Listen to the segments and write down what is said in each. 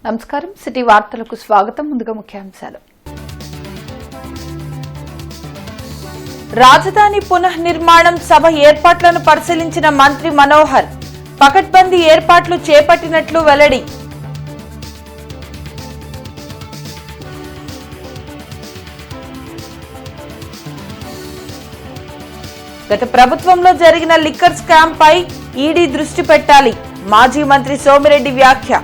నమస్కారం సిటీ వార్తలకు స్వాగతం. ముందుగా ముఖ్యాంశాలు. రాజధాని పునఃనిర్మాణం సభ ఏర్పాట్లను పరిశీలించిన మంత్రి మనోహర్ పకడ్బందీ ఏర్పాట్లు చేపట్టినట్లు వెల్లడి. గత ప్రభుత్వంలో జరిగిన లిక్కర్ స్కామ్ పై ఈడీ దృష్టి పెట్టాలి. మాజీ మంత్రి సోమిరెడ్డి వ్యాఖ్య.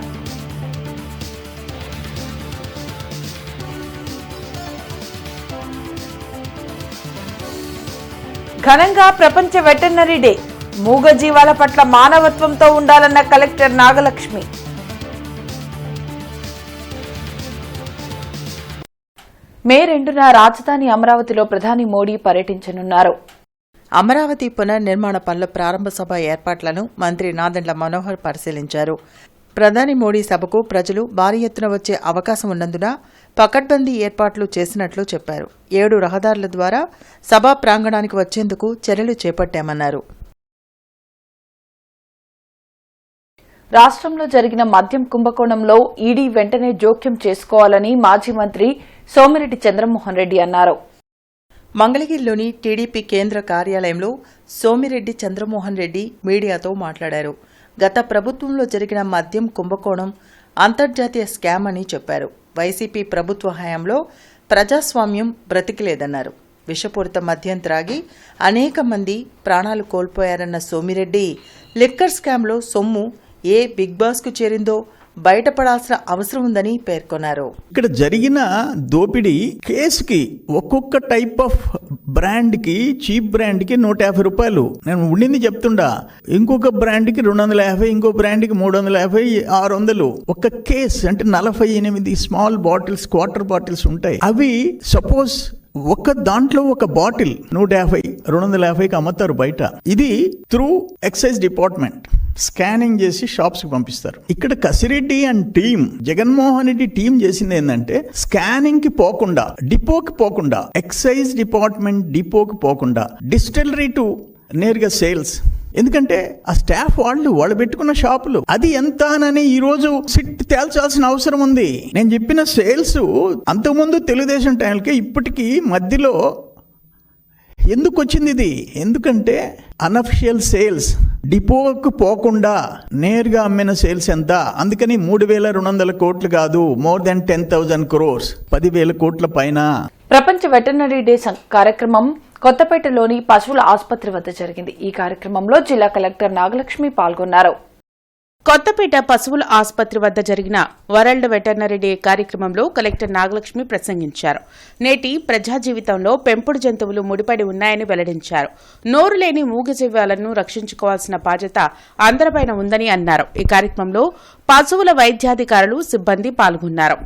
ఘనంగా ప్రపంచ వెటర్నరీ డే. మూగజీవాల పట్ల మానవత్వంతో ఉండాలన్న కలెక్టర్ నాగలక్ష్మి. మే 2న రాజధాని అమరావతిలో ప్రధాని మోడీ పర్యటించనున్నారు. అమరావతి పునర్నిర్మాణ పనుల ప్రారంభ సభ ఏర్పాట్లను మంత్రి నాదెండ్ల మనోహర్ పరిశీలించారు. ప్రధాని మోడీ సభకు ప్రజలు భారీ ఎత్తున వచ్చే అవకాశం ఉన్నందున పకడ్బందీ ఏర్పాట్లు చేసినట్లు చెప్పారు. 7 రహదారుల ద్వారా సభా ప్రాంగణానికి వచ్చేందుకు చర్యలు చేపట్టామన్నారు. రాష్ట్రంలో జరిగిన మద్యం కుంభకోణంలో ఈడీ వెంటనే జోక్యం చేసుకోవాలని మాజీ మంత్రి సోమిరెడ్డి చంద్రమోహన్ రెడ్డి అన్నారు. మంగళగిరిలోని టీడీపీ కేంద్ర కార్యాలయంలో సోమిరెడ్డి చంద్రమోహన్ రెడ్డి మీడియాతో మాట్లాడారు. గత ప్రభుత్వంలో జరిగిన మద్యం కుంభకోణం అంతర్జాతీయ స్కామ్ అని చెప్పారు. వైసీపీ ప్రభుత్వ హయాంలో ప్రజాస్వామ్యం బ్రతికిలేదన్నారు. విషపూరిత మద్యం త్రాగి అనేక మంది ప్రాణాలు కోల్పోయారన్న సోమిరెడ్డి లిక్కర్ స్కామ్లో సొమ్ము ఏ బిగ్ బాస్కు చేరిందో బయటపడాల్సిన అవసరం ఉందని పేర్కొన్నారు. ఇక్కడ జరిగిన దోపిడీ కేసుకి ఒక్కొక్క టైప్ ఆఫ్ బ్రాండ్కి చీప్ బ్రాండ్కి 150 రూపాయలు నేను ఉండింది చెప్తుండా. ఇంకొక బ్రాండ్కి 250, ఇంకో బ్రాండ్కి 350, 600. ఒక కేస్ అంటే 48 స్మాల్ బాటిల్స్, క్వార్టర్ బాటిల్స్ ఉంటాయి. అవి సపోజ్ ఒక దాంట్లో ఒక బాటిల్ 150, 250కి అమ్ముతారు బయట. ఇది త్రూ ఎక్సైజ్ డిపార్ట్మెంట్ స్కానింగ్ చేసి షాప్స్ కి పంపిస్తారు. ఇక్కడ Kasireddy and team, Jaganmohan Reddy team చేసింది ఏంటంటే స్కానింగ్ కి పోకుండా, డిపోకి పోకుండా, ఎక్సైజ్ డిపార్ట్మెంట్ డిపోకి పోకుండా డిస్టిలరీ టు నేరుగా సేల్స్. ఎందుకంటే ఆ స్టాఫ్ వాళ్ళు పెట్టుకున్న షాపులు అది ఎంత అని ఈ రోజు సిట్ తేల్చాల్సిన అవసరం ఉంది. నేను చెప్పిన సేల్స్ అంతకుముందు తెలుగుదేశం టైంకి ఇప్పటికీ మధ్యలో ఎందుకు వచ్చింది ఇది? ఎందుకంటే అనఫిషియల్ సేల్స్ డిపోకు పోకుండా నేరుగా అమ్మిన సేల్స్ ఎంత? అందుకని 3,200 కోట్లు కాదు, మోర్ దాన్ 10,000 crores, 10,000 కోట్ల పైన. ప్రపంచ వెటర్నరీ డే కార్యక్రమం కొత్తపేటలోని పశువుల ఆసుపత్రి వద్ద జరిగింది. ఈ కార్యక్రమంలో జిల్లా కలెక్టర్ నాగలక్ష్మి పాల్గొన్నారు. కొత్తపేట పశువుల ఆసుపత్రి వద్ద జరిగిన వరల్డ్ వెటర్నరీ డే కార్యక్రమంలో కలెక్టర్ నాగలక్ష్మి ప్రసంగించారు. నేటి ప్రజా జీవితంలో పెంపుడు జంతువులు ముడిపడి ఉన్నాయని వెల్లడించారు. నోరు లేని మూగజీవాలను రక్షించుకోవాల్సిన బాధ్యత అందరిపైన ఉందని అన్నారు. ఈ కార్యక్రమంలో పశువుల వైద్యాధికారులు, సిబ్బంది పాల్గొన్నారు.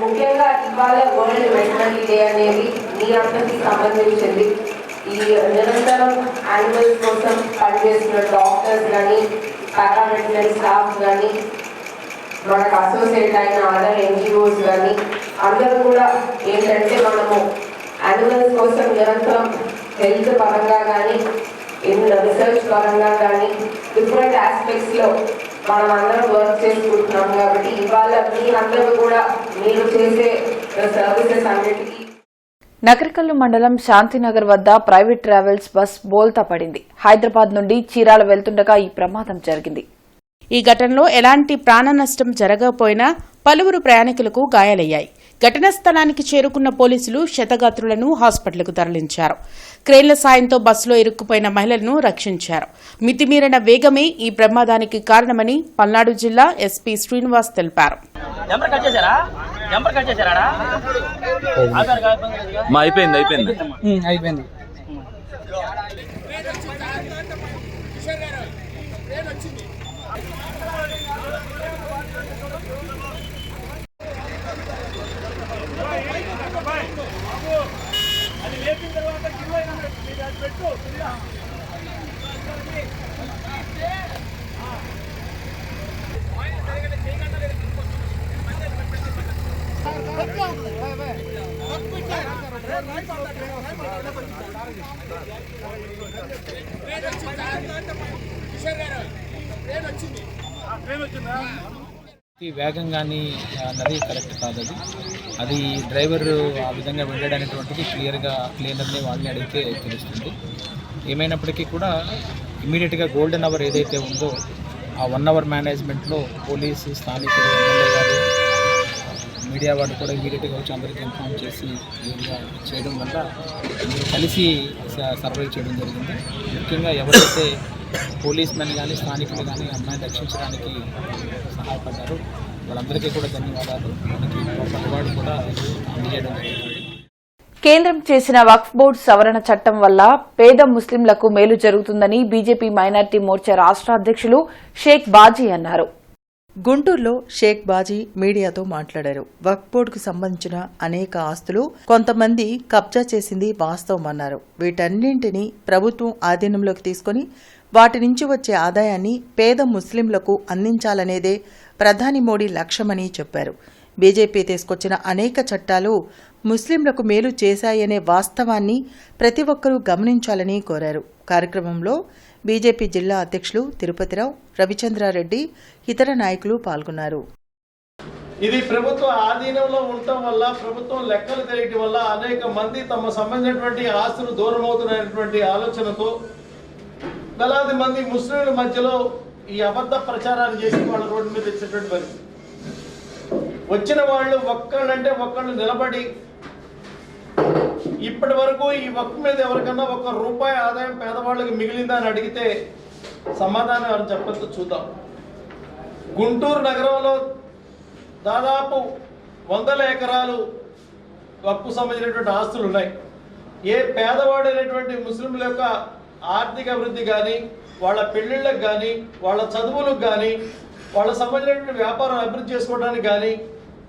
ముఖ్యంగా ఇవాళ వరల్డ్ వెటర్నరీ డే అనేది మీ అందరికీ సంబంధించింది. ఈ నిరంతరం యానిమల్స్ కోసం పనిచేస్తున్న డాక్టర్స్ కానీ, పారామెడికల్ స్టాఫ్ కానీ, మనకు అసోసియేట్ అయిన అదర్ NGOs కానీ అందరూ కూడా ఏంటంటే మనము యానిమల్స్ కోసం నిరంతరం హెల్త్ పరంగా కానీ, రీసెర్చ్ పరంగా కానీ డిఫరెంట్ ఆస్పెక్ట్స్లో మనం అందరం వర్క్ చేసుకుంటున్నాం. కాబట్టి ఇవాళ మీరందరూ కూడా మీరు చేసే సర్వీసెస్ అన్నిటికీ. నకరికల్లు మండలం శాంతినగర్ వద్ద ప్రైవేట్ ట్రావెల్స్ బస్ బోల్తా పడింది. హైదరాబాద్ నుండి చీరాల వెళ్తుండగా ఈ ప్రమాదం జరిగింది. ఈ ఘటనలో ఎలాంటి ప్రాణ నష్టం జరగకపోయినా పలువురు ప్రయాణికులకు గాయాలయ్యాయి. ఘటనా స్థలానికి చేరుకున్న పోలీసులు క్షతగాత్రులను హాస్పిటల్కు తరలించారు. క్రేన్ల సాయంతో బస్సులో ఇరుక్కుపోయిన మహిళలను రక్షించారు. మితిమీరిన వేగమే ఈ ప్రమాదానికి కారణమని పల్నాడు జిల్లా ఎస్పీ శ్రీనివాస్ తెలిపారు. అయిపోయింది. ఈ వేగం కానీ అన్నది కరెక్ట్ కాదు. అది డ్రైవర్ ఆ విధంగా వెళ్ళడనేటువంటిది క్లీనర్ని వాళ్ళని అడిగితే తెలుస్తుంది. ఏమైనప్పటికీ కూడా ఇమీడియట్గా గోల్డెన్ అవర్ ఏదైతే ఉందో ఆ 1 అవర్ మేనేజ్మెంట్లో పోలీసు, స్థానికులు, ఎమ్మెల్యే గారు, మీడియా వాళ్ళు కూడా ఇమీడియట్గా వచ్చి అందరికీ ఇన్ఫార్మ్ చేసి క్లియర్గా చేయడం వల్ల అందరూ కలిసి సర్వైవ్ చేయడం జరిగింది. ముఖ్యంగా ఎవరైతే పోలీస్ మెన్ కానీ స్థానికులు కానీ అమ్మాయిని రక్షించడానికి సహాయపడ్డారు వాళ్ళందరికీ కూడా ధన్యవాదాలు. మనకి రివార్డు కూడా అందజేయడం జరుగుతుంది. కేంద్రం చేసిన వక్ఫ్ బోర్డు సవరణ చట్టం వల్ల పేద ముస్లింలకు మేలు జరుగుతుందని బీజేపీ మైనార్టీ మోర్చా రాష్ట్ర అధ్యక్షులు షేక్ బాజీ అన్నారు. గుంటూరులో షేక్ బాజీ మీడియాతో మాట్లాడారు. వక్ఫ్ బోర్డుకు సంబంధించిన అనేక ఆస్తులు కొంతమంది కబ్జా చేసింది వాస్తవమన్నారు. వీటన్నింటినీ ప్రభుత్వం ఆధీనంలోకి తీసుకుని వాటి నుంచి వచ్చే ఆదాయాన్ని పేద ముస్లింలకు అందించాలనేదే ప్రధాని మోడీ లక్ష్యమని చెప్పారు. బీజేపీ తీసుకొచ్చిన అనేక చట్టాలు ముస్లింలకు మేలు చేశాయనే వాస్తవాన్ని ప్రతి ఒక్కరూ గమనించాలని కోరారు. కార్యక్రమంలో బీజేపీ జిల్లా అధ్యక్షులు తిరుపతిరావు, రవిచంద్రారెడ్డి, ఇతర నాయకులు పాల్గొన్నారు. ఇది ప్రభుత్వ ఆధీనంలో ఉండటం వల్ల, ప్రభుత్వం లెక్కలు తెలియటం వల్ల అనేక మంది తమ సంబంధించినటువంటి ఆస్తులు దూరం అవుతున్నటువంటి ఆలోచనతో వేలాది మంది ముస్లింల మధ్యలో ఈ అబద్ధ ప్రచారాన్ని చేసి వాళ్ళ రోడ్డు మీద ఇచ్చేటువంటి పరిస్థితి. వచ్చిన వాళ్ళు ఒక్కళ్ళంటే ఒక్కళ్ళు నిలబడి ఇప్పటి వరకు ఈ వక్ఫ్ మీద ఎవరికన్నా ₹1 ఆదాయం పేదవాళ్ళకి మిగిలిందా అని అడిగితే సమాధానం ఎవరు చెప్పొద్దు చూద్దాం. గుంటూరు నగరంలో దాదాపు 100 ఎకరాలు వక్ఫ్ సంబంధించినటువంటి ఆస్తులు ఉన్నాయి. ఏ పేదవాడైనటువంటి ముస్లింల యొక్క ఆర్థిక అభివృద్ధి కానీ, వాళ్ళ పెళ్లిళ్ళకు కానీ, వాళ్ళ చదువులకు కానీ, వాళ్ళకు సంబంధించినటువంటి వ్యాపారం అభివృద్ధి చేసుకోవడానికి కానీ,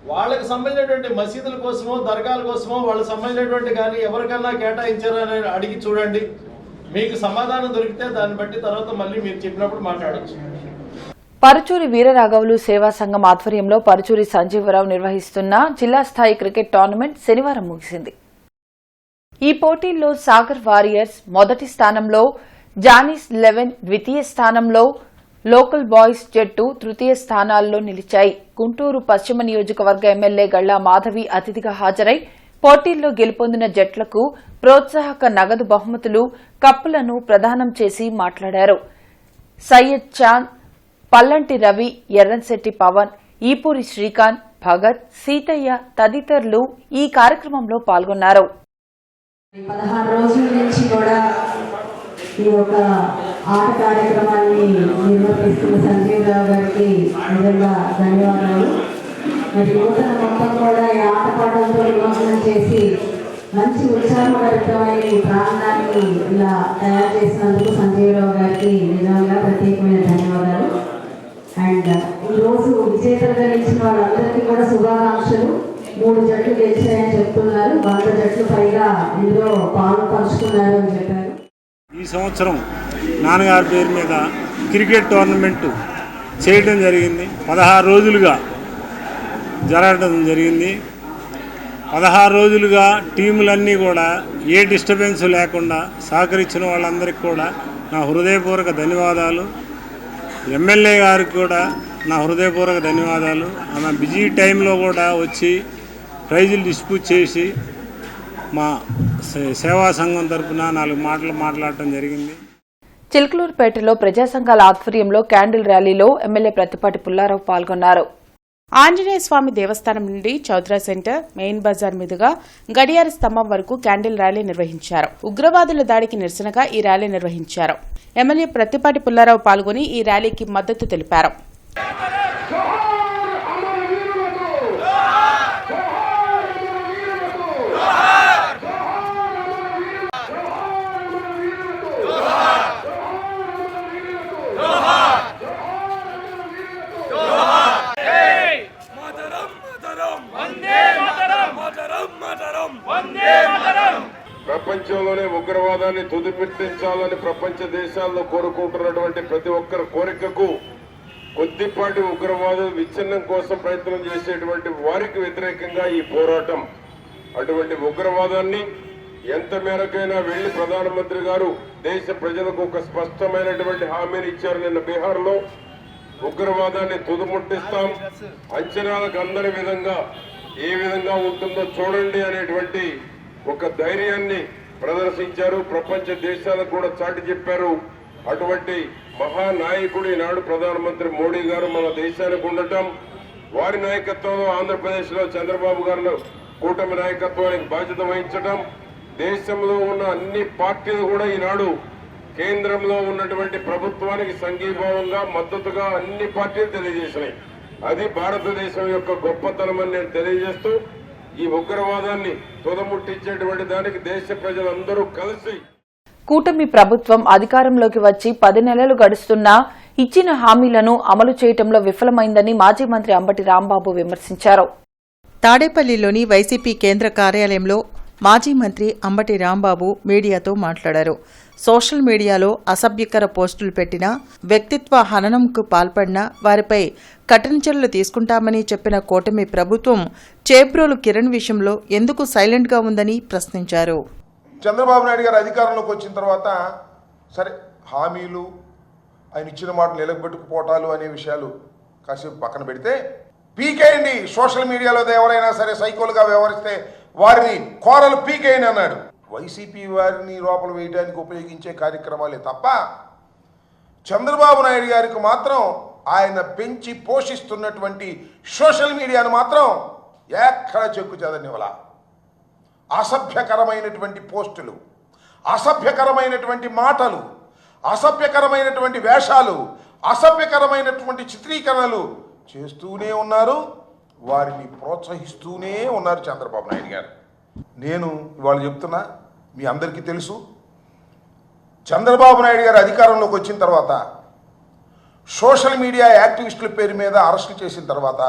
వాళ్ళకి సంబంధించినటువంటి మసీదుల కోసమో, దర్గాల కోసమో వాళ్ళకి సంబంధించినటువంటి కానీ ఎవరికన్నా కేటాయించారని అడిగి చూడండి. మీకు సమాధానం దొరికితే దాన్ని బట్టి తర్వాత మళ్ళీ మీరు చెప్పినప్పుడు మాట్లాడచ్చు. పరుచూరి వీరరాఘవులు సేవా సంఘం ఆధ్వర్యంలో పరుచూరి సంజీవరావు నిర్వహిస్తున్న జిల్లా స్థాయి క్రికెట్ టోర్నమెంట్ శనివారం ముగిసింది. ఈ పోటీల్లో సాగర్ వారియర్స్ మొదటి స్థానంలో, జానీస్ 11 ద్వితీయ స్థానంలో, లోకల్ బాయ్స్ జట్టు తృతీయ స్థానాల్లో నిలిచాయి. గుంటూరు పశ్చిమ నియోజకవర్గ ఎమ్మెల్యే గళ్లా మాధవి అతిథిగా హాజరై పోటీల్లో గెలుపొందిన జట్లకు ప్రోత్సాహక నగదు బహుమతులు, కప్పులను ప్రదానం చేసి మాట్లాడారు. సయ్యద్ చాంద్, పల్లంటి రవి, ఎర్రంశెట్టి పవన్, ఈపూరి శ్రీకాంత్, భగత్, సీతయ్య తదితరులు ఈ కార్యక్రమంలో పాల్గొన్నారు. 16 రోజుల నుంచి కూడా ఈ యొక్క ఆట కార్యక్రమాన్ని నిర్వర్తిస్తున్న సంజీవరావు గారికి నిజంగా ధన్యవాదాలు. మరి యువతను మొత్తం కూడా ఈ ఆటపాటలతో నిమగ్నం చేసి మంచి ఉత్సాహభరితమైన ఈ ప్రాంతాన్ని ఇలా తయారు చేసినందుకు సంజీవరావు గారికి నిజంగా ప్రత్యేకమైన ధన్యవాదాలు. అండ్ ఈరోజు విజేతలుగా నిలిచిన వాళ్ళందరికీ కూడా శుభాకాంక్షలు. 3 జట్లు గెలిచాయని చెప్తున్నారు. 100 జట్లు పైగా ఇందులో పాలు పంచుకున్నారు అని చెప్పారు. ఈ సంవత్సరం నాన్నగారి పేరు మీద క్రికెట్ టోర్నమెంటు చేయడం జరిగింది. 16 రోజులుగా జరగడం జరిగింది. 16 రోజులుగా టీములన్నీ కూడా ఏ డిస్టర్బెన్స్ లేకుండా సహకరించిన వాళ్ళందరికీ కూడా నా హృదయపూర్వక ధన్యవాదాలు. ఎమ్మెల్యే గారికి కూడా నా హృదయపూర్వక ధన్యవాదాలు. ఆమె బిజీ టైంలో కూడా వచ్చి ప్రైజులు డిస్ట్రిబ్యూట్ చేసి మా సేవా సంఘం తరఫున 4 మాటలు మాట్లాడటం జరిగింది. చిలకలూరుపేటలో ప్రజా సంఘాల ఆధ్వర్యంలో క్యాండిల్ ర్యాలీలో ఎమ్మెల్యే ప్రత్తిపాటి పుల్లారావు పాల్గొన్నారు. ఆంజనేయ స్వామి దేవస్థానం నుండి చౌద్రా సెంటర్, మెయిన్ బజార్ మీదుగా గడియార స్తంభం వరకు క్యాండిల్ ర్యాలీ నిర్వహించారు. ఉగ్రవాదుల దాడికి నిరసనగా ఈ ర్యాలీ నిర్వహించారు. ఎమ్మెల్యే ప్రత్తిపాటి పుల్లారావు పాల్గొని ఈ ర్యాలీకి మద్దతు తెలిపారు. ప్రపంచంలోనే ఉగ్రవాదాన్ని తుదిపెట్టించాలని ప్రపంచ దేశాల్లో కోరుకుంటున్నటువంటి ప్రతి ఒక్కరి కోరికకు కొద్దిపాటి ఉగ్రవాదం విచ్ఛిన్నం కోసం ప్రయత్నం చేసేటువంటి వారికి వ్యతిరేకంగా ఈ పోరాటం. అటువంటి ఉగ్రవాదాన్ని ఎంత మేరకైనా వెళ్లి ప్రధానమంత్రి గారు దేశ ప్రజలకు ఒక స్పష్టమైనటువంటి హామీని ఇచ్చారు. నిన్న బీహార్లో ఉగ్రవాదాన్ని తుదముట్టిస్తాం, అంచనాలకు అందరి విధంగా ఏ విధంగా ఉంటుందో చూడండి అనేటువంటి ఒక ధైర్యాన్ని ప్రదర్శించారు. ప్రపంచ దేశాలకు కూడా చాటి చెప్పారు. అటువంటి మహానాయకుడు ఈనాడు ప్రధానమంత్రి మోడీ గారు మన దేశానికి ఉండటం, వారి నాయకత్వంలో ఆంధ్రప్రదేశ్లో చంద్రబాబు గారు కూటమి నాయకత్వానికి బాధ్యత వహించడం, దేశంలో ఉన్న అన్ని పార్టీలు కూడా ఈనాడు కేంద్రంలో ఉన్నటువంటి ప్రభుత్వానికి సంఘీభావంగా మద్దతుగా అన్ని పార్టీలు తెలియజేసినాయి. అది భారతదేశం యొక్క గొప్పతనమని నేను తెలియజేస్తూ ఈ ఉగ్రవాదాన్ని తుదముట్టించేటువంటి దానికి దేశ ప్రజలందరూ కలిసి కూటమి ప్రభుత్వం అధికారంలోకి వచ్చి 10 నెలలు గడుస్తున్నా ఇచ్చిన హామీలను అమలు చేయడంలో విఫలమైందని మాజీ మంత్రి అంబటి రాంబాబు విమర్శించారు. తాడేపల్లిలోని వైసీపీ కేంద్ర కార్యాలయంలో మాజీ మంత్రి అంబటి రాంబాబు మీడియాతో మాట్లాడారు. సోషల్ మీడియాలో అసభ్యకర పోస్టులు పెట్టినా, వ్యక్తిత్వ హననంకు పాల్పడినా వారిపై కఠిన చర్యలు తీసుకుంటామని చెప్పిన కూటమి ప్రభుత్వం చేబ్రోలు కిరణ్ విషయంలో ఎందుకు సైలెంట్గా ఉందని ప్రశ్నించారు. చంద్రబాబు నాయుడు గారు అధికారంలోకి వచ్చిన తర్వాత సరే హామీలు, ఆయన ఇచ్చిన మాటలు నిలబెట్టుకుపోవటాలు అనే విషయాలు కాసేపు పక్కన పెడితే పీకేయండి, సోషల్ మీడియాలో ఎవరైనా సరే సైకోలుగా వ్యవహరిస్తే వారిని కోరలు పీకేయండి అన్నాడు. వైసీపీ వారిని లోపల వేయడానికి ఉపయోగించే కార్యక్రమాలే తప్ప చంద్రబాబు నాయుడు గారికి మాత్రం ఆయన పెంచి పోషిస్తున్నటువంటి సోషల్ మీడియాను మాత్రం ఎక్కడ చెక్కు చెదనివ్వాల. అసభ్యకరమైనటువంటి పోస్టులు, అసభ్యకరమైనటువంటి మాటలు, అసభ్యకరమైనటువంటి వేషాలు, అసభ్యకరమైనటువంటి చిత్రీకరణలు చేస్తూనే ఉన్నారు. వారిని ప్రోత్సహిస్తూనే ఉన్నారు చంద్రబాబు నాయుడు గారు. నేను ఇవాళ చెప్తున్నా, మీ అందరికీ తెలుసు, చంద్రబాబు నాయుడు గారు అధికారంలోకి వచ్చిన తర్వాత సోషల్ మీడియా యాక్టివిస్టుల పేరు మీద అరెస్టు చేసిన తర్వాత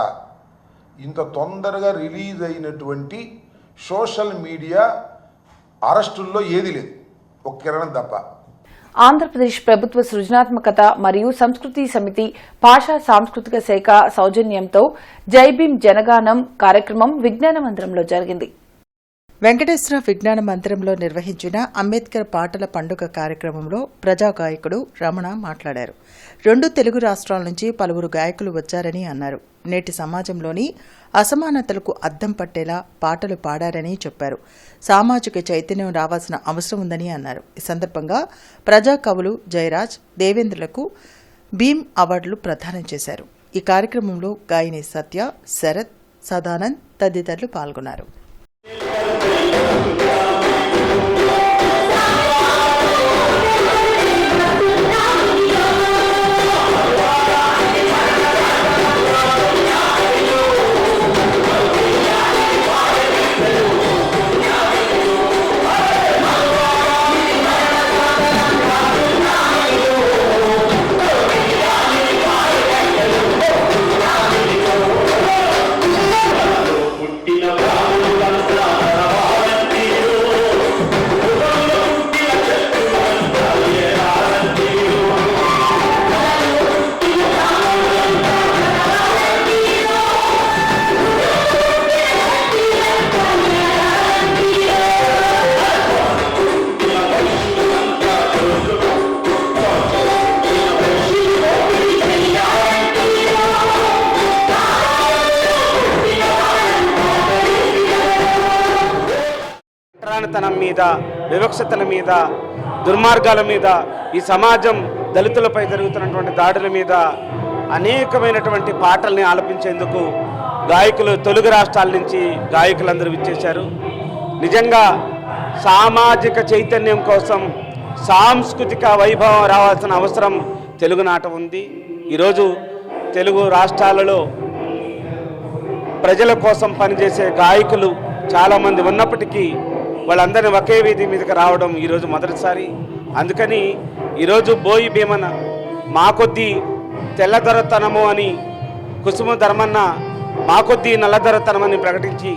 ఇంత తొందరగా రిలీజ్ అయినటువంటి సోషల్ మీడియా అరెస్టుల్లో ఏది లేదు, ఒక కిరణం తప్ప. ఆంధ్రప్రదేశ్ ప్రభుత్వ సృజనాత్మకత మరియు సంస్కృతి సమితి, భాషా సాంస్కృతిక శాఖ సౌజన్యంతో జై భీమ్ జనగానం కార్యక్రమం విజ్ఞాన మందిరంలో జరిగింది. వెంకటేశ్వర విజ్ఞాన మందిరంలో నిర్వహించిన అంబేద్కర్ పాటల పండుగ కార్యక్రమంలో ప్రజా గాయకుడు రమణ మాట్లాడారు. 2 తెలుగు రాష్ట్రాల నుంచి పలువురు గాయకులు వచ్చారని అన్నారు. నేటి సమాజంలోని అసమానతలకు అద్దం పట్టేలా పాటలు పాడారని చెప్పారు. సామాజిక చైతన్యం రావాల్సిన అవసరం ఉందని అన్నారు. ఈ సందర్భంగా ప్రజా కవులు జయరాజ్, దేవేంద్రులకు భీమ్ అవార్డులు ప్రదానం చేశారు. ఈ కార్యక్రమంలో గాయని సత్య, శరత్, సదానంద్ తదితరులు పాల్గొన్నారు. తనం మీద, వివక్షతల మీద, దుర్మార్గాల మీద, ఈ సమాజం దళితులపై జరుగుతున్నటువంటి దాడుల మీద అనేకమైనటువంటి పాటల్ని ఆలపించేందుకు గాయకులు తెలుగు రాష్ట్రాల నుంచి గాయకులందరూ విచ్చేశారు. నిజంగా సామాజిక చైతన్యం కోసం సాంస్కృతిక వైభవం రావాల్సిన అవసరం తెలుగునాట ఉంది. ఈరోజు తెలుగు రాష్ట్రాలలో ప్రజల కోసం పనిచేసే గాయకులు చాలామంది ఉన్నప్పటికీ వాళ్ళందరినీ ఒకే వేది మీదకి రావడం ఈరోజు మొదటిసారి. అందుకని ఈరోజు బోయి భీమన మా కొద్దీ తెల్లదొరతనము అని, కుసుమ ధర్మన్న మా కొద్దీ నల్లదొరతనమని ప్రకటించి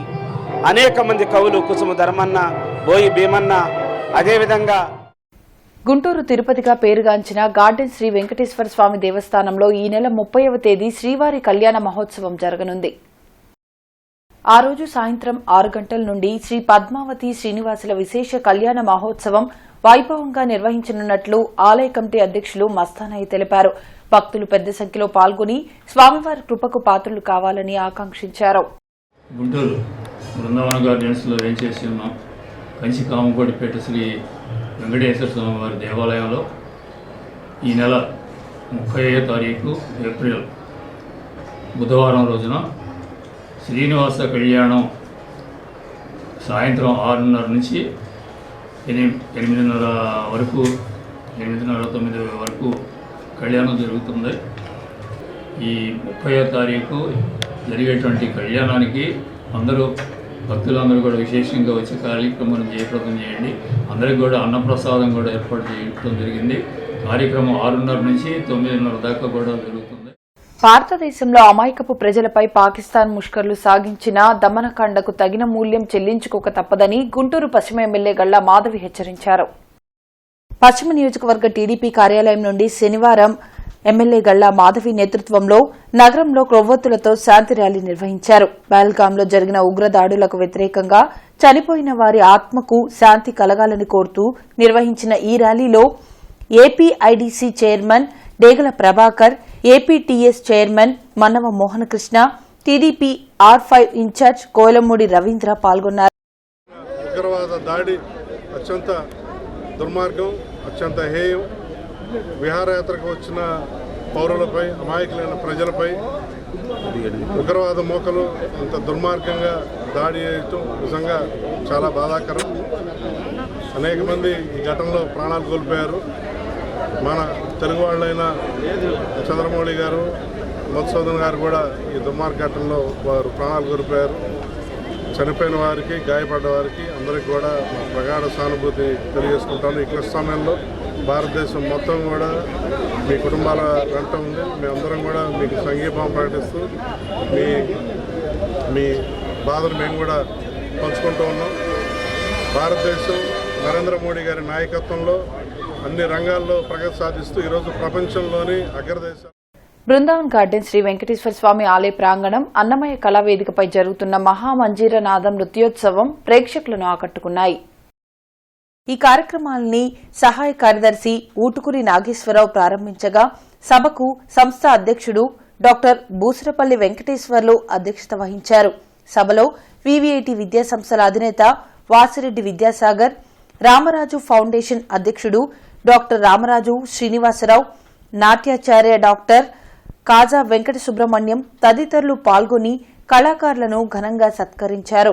అనేక మంది కవులు కుసుమ ధర్మన్న, బోయి భీమన్న, అదేవిధంగా గుంటూరు తిరుపతిగా పేరుగాంచిన గార్డెన్ శ్రీ వెంకటేశ్వర స్వామి దేవస్థానంలో ఈ నెల 30వ తేదీ శ్రీవారి కళ్యాణ మహోత్సవం జరగనుంది. ఆ రోజు సాయంత్రం 6 గంటల నుండి శ్రీ పద్మావతి శ్రీనివాసుల విశేష కళ్యాణ మహోత్సవం వైభవంగా నిర్వహించనున్నట్లు ఆలయ కమిటీ అధ్యక్షులు మస్తానయ్య తెలిపారు. భక్తులు పెద్ద సంఖ్యలో పాల్గొని స్వామివారి కృపకు పాత్రులు కావాలని ఆకాంక్షించారు. గుంటూరు బృందావన గార్డెన్స్లో వేంచేసి ఉన్నాం. కంచి కామకోటిపేట శ్రీ వెంకటేశ్వర స్వామివారి దేవాలయంలో ఈ నెల 30వ తారీఖు ఏప్రిల్ బుధవారం రోజున శ్రీనివాస కళ్యాణం సాయంత్రం 6:30 నుంచి 8:30 వరకు 8:30-9 వరకు కళ్యాణం జరుగుతుంది. ఈ 30వ తారీఖు జరిగేటువంటి కళ్యాణానికి అందరూ భక్తులందరూ కూడా విశేషంగా వచ్చి కార్యక్రమం జయప్రదం చేయండి. అందరికీ కూడా అన్నప్రసాదం కూడా ఏర్పాటు చేయడం జరిగింది. కార్యక్రమం 6:30 నుంచి 9:30 దాకా కూడా జరుగుతుంది. భారతదేశంలో అమాయకపు ప్రజలపై పాకిస్తాన్ ముష్కర్లు సాగించిన దమనకాండకు తగిన మూల్యం చెల్లించుకోక తప్పదని గుంటూరు పశ్చిమ ఎమ్మెల్యే గల్లా మాధవి హెచ్చరించారు. పశ్చిమ నియోజకవర్గ టీడీపీ కార్యాలయం నుండి శనివారం ఎమ్మెల్యే గల్లా మాధవి నేతృత్వంలో నగరంలో క్రొవ్వొత్తులతో శాంతి ర్యాలీ నిర్వహించారు. పహల్గాంలో జరిగిన ఉగ్రదాడులకు వ్యతిరేకంగా చనిపోయిన వారి ఆత్మకు శాంతి కలగాలని కోరుతూ నిర్వహించిన ఈ ర్యాలీలో APIDC chairman Degala Prabhakar, APTS chairman Mannava Mohanakrishna, TDP R5 incharge Kolamudi Ravindra పాల్గొన్నారు. ఉగ్రవాద దాడి అత్యంత దుర్మార్గం, అత్యంత హేయం. విహారయాత్రకు వచ్చిన పౌరులపై, అమాయకులైన ప్రజలపై ఉగ్రవాద మూకలు ఇంత దుర్మార్గంగా దాడి చేయటం నిజంగా చాలా బాధాకరం. అనేక మంది ఈ ఘటనలో ప్రాణాలు కోల్పోయారు. మన తెలుగు వాళ్ళైన చంద్రమౌళి గారు, మధుసూదన్ గారు కూడా ఈ దుర్మార్గ ఘటనలో వారు ప్రాణాలు కోల్పోయారు. చనిపోయిన వారికి, గాయపడ్డ వారికి అందరికీ కూడా ప్రగాఢ సానుభూతి తెలియజేసుకుంటాను. ఈ క్లిష్ట సమయంలో భారతదేశం మొత్తం కూడా మీ కుటుంబాల వెంట ఉంది. మేమందరం కూడా మీకు సంఘీభావం ప్రకటిస్తూ మీ బాధను మేము కూడా పంచుకుంటూ ఉన్నాం. భారతదేశం నరేంద్ర మోడీ గారి నాయకత్వంలో అన్ని రంగాల్లో ప్రగతి సాధిస్తూ ఈరోజు ప్రపంచంలోని అగ్రదేశం. బృందావన్ గార్డెన్ శ్రీ వెంకటేశ్వర స్వామి ఆలయ ప్రాంగణం అన్నమయ్య కళావేదికపై జరుగుతున్న మహామంజీరనాదం నృత్యోత్సవం ప్రేక్షకులను ఆకట్టుకున్నాయి. ఈ కార్యక్రమాన్ని సహాయ కార్యదర్శి ఊటుకురి నాగేశ్వరరావు ప్రారంభించగా సభకు సంస్థ అధ్యక్షుడు డాక్టర్ బూసరపల్లి వెంకటేశ్వర్లు అధ్యక్షత వహించారు. సభలో వివిఐటి విద్యాసంస్థల అధినేత వాసిరెడ్డి విద్యాసాగర్, రామరాజు ఫౌండేషన్ అధ్యక్షుడు డాక్టర్ రామరాజు శ్రీనివాసరావు, నాట్యాచార్య డాక్టర్ కాజా వెంకట సుబ్రహ్మణ్యం తదితరులు పాల్గొని కళాకారులను ఘనంగా సత్కరించారు.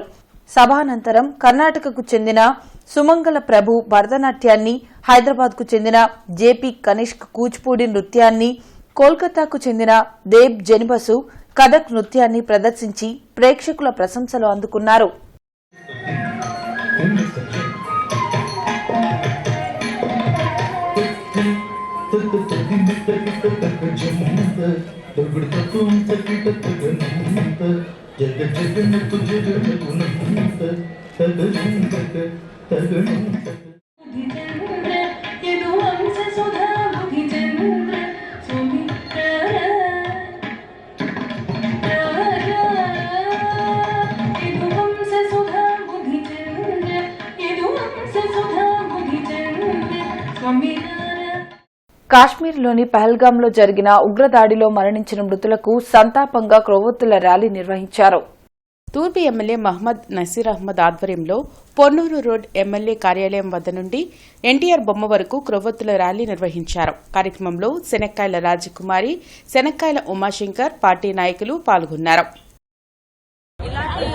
సభానంతరం కర్ణాటకకు చెందిన సుమంగళ ప్రభు భరతనాట్యాన్ని, హైదరాబాద్కు చెందిన జేపీ కనిష్క్ కూచిపూడి నృత్యాన్ని, కోల్కతాకు చెందిన దేబ్ జెనిబసు కథక్ నృత్యాన్ని ప్రదర్శించి ప్రేక్షకుల ప్రశంసలు అందుకున్నారు. కాశ్మీర్లోని పహల్గాంలో జరిగిన ఉగ్రదాడిలో మరణించిన మృతులకు సంతాపంగా క్రొవ్వొత్తుల ర్యాలీ నిర్వహించారు. తూర్పు ఎమ్మెల్యే మహ్మద్ నసీర్ అహ్మద్ ఆధ్వర్యంలో పొన్నూరు రోడ్ ఎమ్మెల్యే కార్యాలయం వద్ద నుండి ఎన్టీఆర్ బొమ్మ వరకు క్రొవ్వొత్తుల ర్యాలీ నిర్వహించారు. కార్యక్రమంలో శనక్కాయల రాజకుమారి, శనక్కాయల ఉమాశంకర్ పార్టీ నాయకులు పాల్గొన్నారు. ఇలాంటి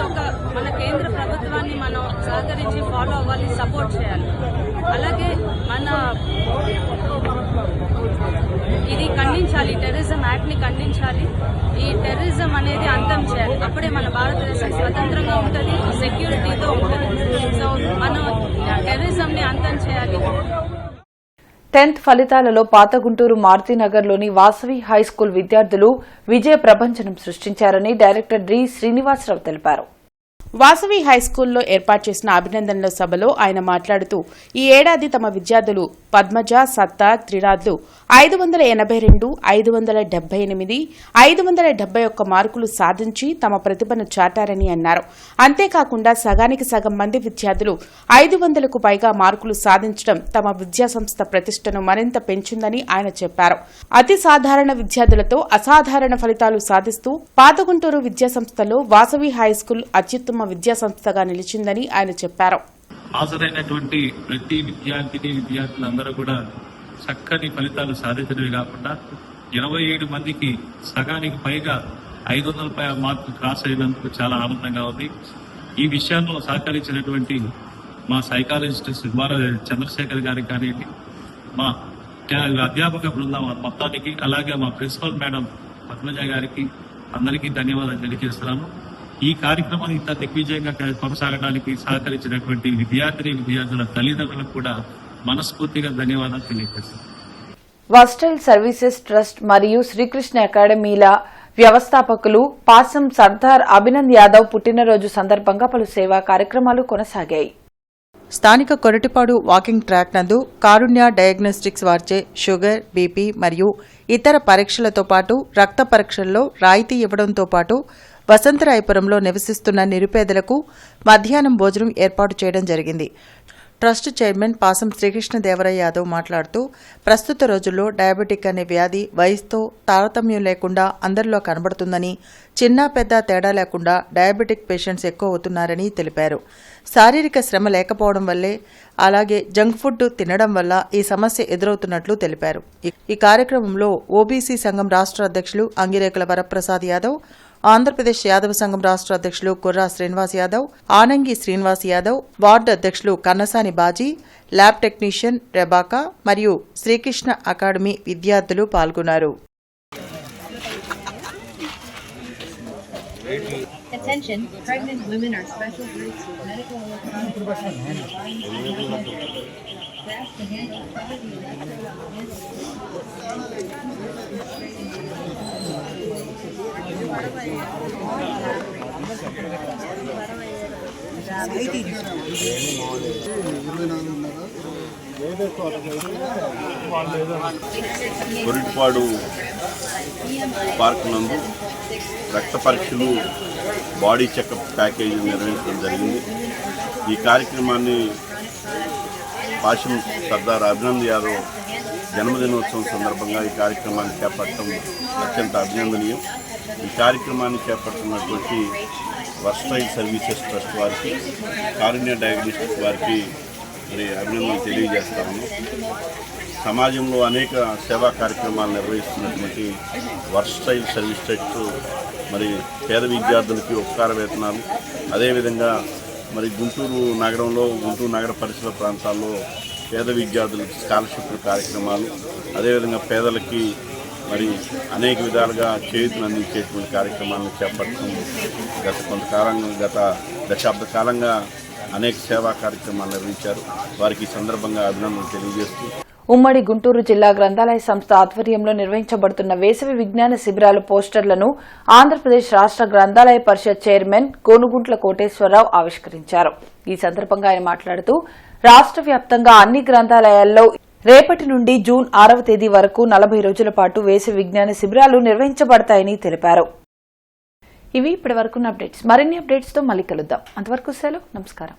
మన కేంద్ర ప్రభుత్వాన్ని మనం సహకరించి ఫాలో అవ్వాలి, సపోర్ట్ చేయాలి. అలాగే మన ఇది ఖండించాలి, టెర్రరిజం యాక్ట్ ని ఖండించాలి. ఈ టెర్రరిజం అనేది అంతం చేయాలి. అప్పుడే మన భారతదేశం స్వతంత్రంగా ఉంటుంది, సెక్యూరిటీతో ఉంటుంది. సో మనం టెర్రరిజం ని అంతం చేయాలి. 10th ఫలితాలలో పాత గుంటూరు మారుతినగర్లోని వాసవి హైస్కూల్ విద్యార్థులు విజయ ప్రభంజనం సృష్టించారని డైరెక్టర్ డి శ్రీనివాసరావు తెలిపారు. వాసవి హైస్కూల్లో ఏర్పాటు చేసిన అభినందనల సభలో ఆయన మాట్లాడుతూ ఈ ఏడాది తమ విద్యార్థులు పద్మజ, సత్తా, త్రినాథ్లు 582, 578, 571 మార్కులు సాధించి తమ ప్రతిభను చాటారని అన్నారు. అంతేకాకుండా సగానికి సగం మంది విద్యార్థులు 500కు పైగా మార్కులు సాధించడం తమ విద్యాసంస్థ ప్రతిష్టను మరింత పెంచిందని ఆయన చెప్పారు. అతి సాధారణ విద్యార్థులతో అసాధారణ ఫలితాలు సాధిస్తూ పాతగుంటూరు విద్యాసంస్థలో వాసవి హైస్కూల్ అత్యుత్తమ విద్యాసంస్థగా నిలిచిందని ఆయన చెప్పారు. హాజరైనటువంటి ప్రతి విద్యార్థులందరూ కూడా చక్కని ఫలితాలు సాధించడమే కాకుండా 27 మందికి సగానికి పైగా 500 మార్కులు క్రాస్ అయినందుకు చాలా ఆనందంగా ఉంది. ఈ విషయాల్లో సహకరించినటువంటి మా సైకాలజిస్ట్ సుబ్బార చంద్రశేఖర్ గారికి కానివ్వండి, మా అధ్యాపక బృందం మొత్తానికి, అలాగే మా ప్రిన్సిపల్ మేడం పద్మజ గారికి అందరికీ ధన్యవాదాలు తెలియజేస్తున్నాను. ఈ కార్యక్రమాన్ని ఇంత దిగ్విజయంగా కొనసాగడానికి సహకరించినటువంటి విద్యార్థుల తల్లిదండ్రులకు కూడా మనస్ఫూర్తిగా ధన్యవాదాలు తెలియజేస్తున్నాను. వర్స్టైల్ సర్వీసెస్ ట్రస్ట్ మరియు శ్రీకృష్ణ అకాడమీల వ్యవస్థాపకులు పాసం సర్దార్ అభినంద్ యాదవ్ పుట్టినరోజు సందర్భంగా పలు సేవా కార్యక్రమాలు కొనసాగాయి. స్థానిక కొరటిపాడు వాకింగ్ ట్రాక్ నందు కారుణ్య డయాగ్నోస్టిక్స్ వారిచే షుగర్, బీపీ మరియు ఇతర పరీక్షలతో పాటు రక్త పరీక్షల్లో రాయితీ ఇవ్వడంతో పాటు వసంతరాయపురంలో నివసిస్తున్న నిరుపేదలకు మధ్యాహ్నం భోజనం ఏర్పాటు చేయడం జరిగింది. ట్రస్ట్ చైర్మన్ పాసం శ్రీకృష్ణదేవరాయ యాదవ్ మాట్లాడుతూ ప్రస్తుత రోజుల్లో డయాబెటిక్ అనే వ్యాధి వయసుతో తారతమ్యం లేకుండా అందరిలో కనబడుతుందని, చిన్న పెద్ద తేడా లేకుండా డయాబెటిక్ పేషెంట్స్ ఎక్కువ అవుతున్నారని తెలిపారు. శారీరక శ్రమ లేకపోవడం వల్లే, అలాగే జంక్ ఫుడ్ తినడం వల్ల ఈ సమస్య ఎదురవుతున్నట్లు తెలిపారు. ఈ కార్యక్రమంలో ఓబీసీ సంఘం రాష్ట్ర అధ్యక్షులు అంగిరేకుల వరప్రసాద్ యాదవ్, ఆంధ్రప్రదేశ్ యాదవ సంఘం రాష్ట్ర అధ్యక్షులు కుర్రా శ్రీనివాస్ యాదవ్, ఆనంగి శ్రీనివాస్ యాదవ్, వార్డు అధ్యక్షులు కన్నసాని బాజీ, ల్యాబ్ టెక్నీషియన్ రెబాకా మరియు శ్రీకృష్ణ అకాడమీ విద్యార్థులు పాల్గొన్నారు. Attention, pregnant women are special groups with medical Koritipadu park నందు రక్త పరీక్షలు, బాడీ చెకప్ ప్యాకేజీ నిర్వహించడం జరిగింది. ఈ కార్యక్రమాన్ని పాశం సర్దార్ అభినంద్ యాదవ్ జన్మదినోత్సవం సందర్భంగా ఈ కార్యక్రమాన్ని చేపట్టడం అత్యంత అభినందనీయం. ఈ కార్యక్రమాన్ని చేపడుతున్నటువంటి వర్స్టైల్ సర్వీసెస్ ట్రస్ట్ వారికి, కారుణ్య డయాగ్నోస్టిక్స్ వారికి మరి అభినందనలు తెలియజేస్తాము. సమాజంలో అనేక సేవా కార్యక్రమాలు నిర్వహిస్తున్నటువంటి వర్స్టైల్ సర్వీస్ ట్రస్ట్ మరి పేద విద్యార్థులకి ఉపకార వేతనాలు, అదేవిధంగా మరి గుంటూరు నగరంలో, గుంటూరు నగర పరిసర ప్రాంతాల్లో పేద విద్యార్థులకి స్కాలర్షిప్ కార్యక్రమాలు, అదేవిధంగా పేదలకి మరి అనేక విధాలుగా చేయూతను అందించేటువంటి కార్యక్రమాలను చేపట్టడం గత దశాబ్ద కాలంగా అనేక సేవా కార్యక్రమాలు నిర్వహించారు. వారికి ఈ సందర్భంగా అభినందనలు తెలియజేస్తూ ఉమ్మడి గుంటూరు జిల్లా గ్రంథాలయ సంస్థ ఆధ్వర్యంలో నిర్వహించబడుతున్న వేసవి విజ్ఞాన శిబిరాల పోస్టర్లను ఆంధ్రప్రదేశ్ రాష్ట్ర గ్రంథాలయ పరిషత్ చైర్మన్ కోనుగుంట్ల కోటేశ్వరరావు ఆవిష్కరించారు. ఈ సందర్భంగా ఆయన మాట్లాడుతూ రాష్ట్ర వ్యాప్తంగా అన్ని గ్రంథాలయాల్లో రేపటి నుండి జూన్ 6వ తేదీ వరకు 40 రోజుల పాటు వేసవి విజ్ఞాన శిబిరాలు నిర్వహించబడతాయని తెలిపారు. ఇవి ఇప్పటి వరకున్న అప్డేట్స్. మరిన్ని అప్డేట్స్ తో మళ్ళీ కలుద్దాం. అంతవరకు సెలవు. నమస్కారం.